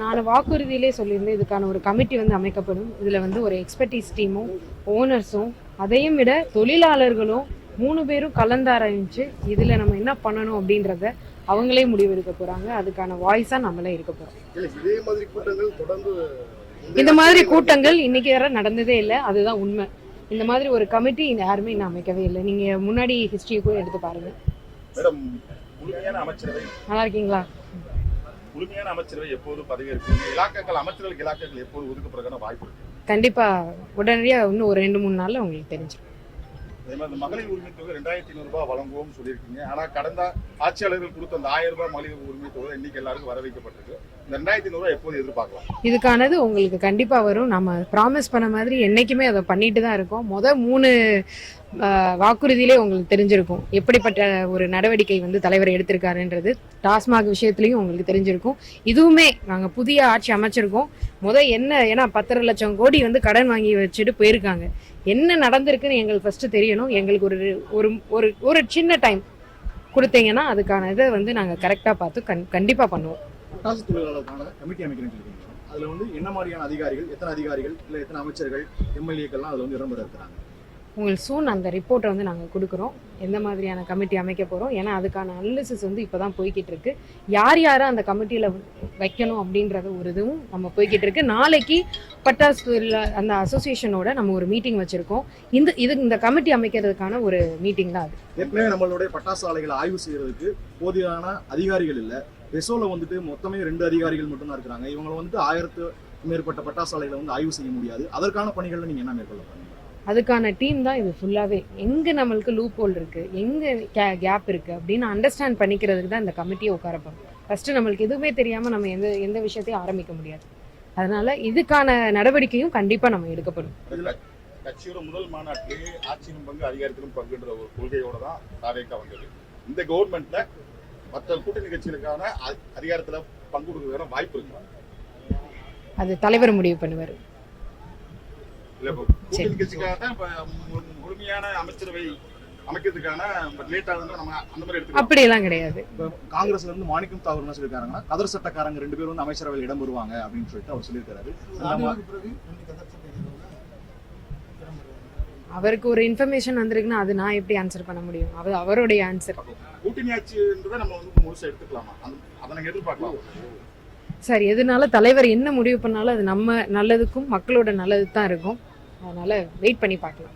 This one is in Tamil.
நான் வாக்குறுதியிலே சொல்லியிருந்தேன், இதுக்கான ஒரு கமிட்டி வந்து அமைக்கப்படும். இதில் வந்து ஒரு எக்ஸ்பர்டீஸ் டீமும் ஓனர்ஸும் அதையும் விட தொழிலாளர்களும் 3 பேரும் கலந்தாராய்ஞ்சு இதில் நம்ம என்ன பண்ணணும் அப்படின்றத அவங்களே முடிவெடுக்க போகிறாங்க. அதுக்கான வாய்ஸாக நம்மளே இருக்க போகிறோம். இதே மாதிரி கூட்டங்கள் தொடர்ந்து இந்த மாதிரி கூட்டங்கள் இன்னைக்கு வரை நடந்ததே இல்லை, அதுதான் உண்மை. இந்த மாதிரி ஒரு கமிட்டி யாருமே இன்னும் அமைக்கவே இல்லை. நீங்கள் முன்னாடி ஹிஸ்டரியை கூட எடுத்து பாருங்கள். மேடம், முழுமையான அமைச்சரவை நல்லா இருக்கீங்களா? முழுமையான அமைச்சரவை எப்போது பதவி இருக்கு? இலாக்காக்கள் அமைச்சர்களுக்கு இலாக்காக்கள் எப்போது ஒதுக்கப்படுறதுக்கான வாய்ப்பு இருக்கு? கண்டிப்பாக உடனடியாக இன்னும் ஒரு 2-3 நாளில் உங்களுக்கு தெரிஞ்சிடும். அதே மாதிரி மகளிர் உரிமை தொகை 2500 ரூபாய் வழங்குவோம் சொல்லியிருக்கீங்க. ஆனால் கடந்த ஆட்சியாளர்கள் கொடுத்த அந்த 1000 ரூபாய் மகளிர் உரிமை தொகை இன்னைக்கு எல்லாருக்கும் வர வைக்கப்பட்டிருக்கு. இந்த 2500 ரூபாய் எப்போது எதிர்பார்க்கலாம்? இதுக்கானது உங்களுக்கு கண்டிப்பாக வரும். நம்ம ப்ராமிஸ் பண்ண மாதிரி என்றைக்குமே அதை பண்ணிட்டு தான் இருக்கோம். 3 வாக்குறுதியிலே உங்களுக்கு தெரிஞ்சிருக்கும் எப்படிப்பட்ட ஒரு நடவடிக்கை வந்து தலைவர் எடுத்திருக்காருன்றது. டாஸ்மாக் விஷயத்துலையும் உங்களுக்கு தெரிஞ்சிருக்கும். இதுவுமே நாங்கள் புதிய ஆட்சி அமைச்சிருக்கோம். ஏன்னா 10 லட்சம் கோடி வந்து கடன் வாங்கி வச்சுட்டு போயிருக்காங்க. என்ன நடந்திருக்குன்னு எங்களுக்கு ஃபர்ஸ்ட் தெரியணும். எங்களுக்கு ஒரு ஒரு சின்ன டைம் கொடுத்தீங்கன்னா அதுக்கான இதை வந்து நாங்கள் கரெக்டாக பார்த்து கண்டிப்பாக பண்ணுவோம். பட்டாசு தொழிலாளர்களுக்கான கமிட்டி அமைக்கிறேன்னு சொல்லியிருக்கீங்க. அதில் வந்து என்ன மாதிரியான அதிகாரிகள், எத்தனை அதிகாரிகள் இல்லை எத்தனை அமைச்சர்கள், எம்எல்ஏக்கள்லாம் அதில் வந்து இடம்பெற இருக்கிறாங்க? உங்களுக்கு சூன் அந்த ரிப்போர்ட்டை வந்து நாங்கள் கொடுக்குறோம். எந்த மாதிரியான கமிட்டி அமைக்க போகிறோம், ஏன்னா அதுக்கான அனாலிசிஸ் வந்து இப்போ தான் போய்கிட்டு இருக்கு. யாரை அந்த கமிட்டியில் வைக்கணும் அப்படின்றது ஒரு இதுவும் நம்ம போய்கிட்டு இருக்கு. நாளைக்கு பட்டாசு அந்த அசோசியேஷனோட நம்ம ஒரு மீட்டிங் வச்சுருக்கோம். இந்த கமிட்டி அமைக்கிறதுக்கான ஒரு மீட்டிங் தான் அது. ஏற்கனவே நம்மளுடைய பட்டாசு ஆலைகளை ஆய்வு செய்யறதுக்கு போதியான அதிகாரிகள் இல்லை. பெசோல வந்துட்டு மொத்தமே 2 அதிகாரிகள் மட்டும்தான் இருக்கிறாங்க. இவங்களை வந்துட்டு 1000 மேற்பட்ட பட்டாசு ஆலைகளை வந்து ஆய்வு செய்ய முடியாது. அதற்கான பணிகளை நீங்கள் என்ன மேற்கொள்ள போறீங்க? அதுக்கான டீம் தான் இது ஃபுல்லாகவே. எங்கே நம்மளுக்கு லூப் ஹோல் இருக்குது, எங்கே கேப் இருக்குது அப்படின்னு அண்டர்ஸ்டாண்ட் பண்ணிக்கிறதுக்கு தான் இந்த கமிட்டியை உட்காரப்போம். ஃபஸ்ட்டு நம்மளுக்கு எதுவுமே தெரியாமல் நம்ம எந்த விஷயத்தையும் ஆரம்பிக்க முடியாது. அதனால இதுக்கான நடவடிக்கையும் கண்டிப்பாக நம்ம எடுக்கப்படும். கட்சியோட முதல் மாநாட்டிலே ஆட்சியிலும் பங்கு அதிகாரத்திலும் பங்குன்ற ஒரு கொள்கையோட தான் தாவேகா வந்தது. இந்த கவர்மெண்ட்ல மற்ற கூட்டணி கட்சிகளுக்கான அதிகாரத்துல பங்கு கொடுக்கறதுக்கான வாய்ப்பு இருக்கு. அது தலைவர் முடிவு பண்ணுவார். முழுமையான அமைச்சரவை அமைக்கிறதுக்கான அப்படியெல்லாம் கிடையாது. காங்கிரஸ்ல இருந்து மாணிக்கம் தாகூர் என்ன சொல்லியிருக்காங்கன்னா, கதர் சட்டக்காரங்க 2 பேரும் வந்து அமைச்சரவையில் இடம் பெறுவாங்க அப்படின்னு சொல்லிட்டு அவர் சொல்லியிருக்காரு. அவருக்கு ஒரு இன்ஃபர்மேஷன் வந்திருக்குன்னா அது நான் எப்படி ஆன்சர் பண்ண முடியும்? அது அவருடைய ஆன்சர். கூட்டணி ஆட்சின்றதை நம்ம வந்து முழுசா எடுத்துக்கலாமா? அதை நாங்கள் எதிர்பார்க்கலாம் சார். எதுனால தலைவர் என்ன முடிவு பண்ணாலும் அது நம்ம நல்லதுக்கும் மக்களோட நல்லது தான் இருக்கும். அதனால வெயிட் பண்ணி பார்க்கலாம்.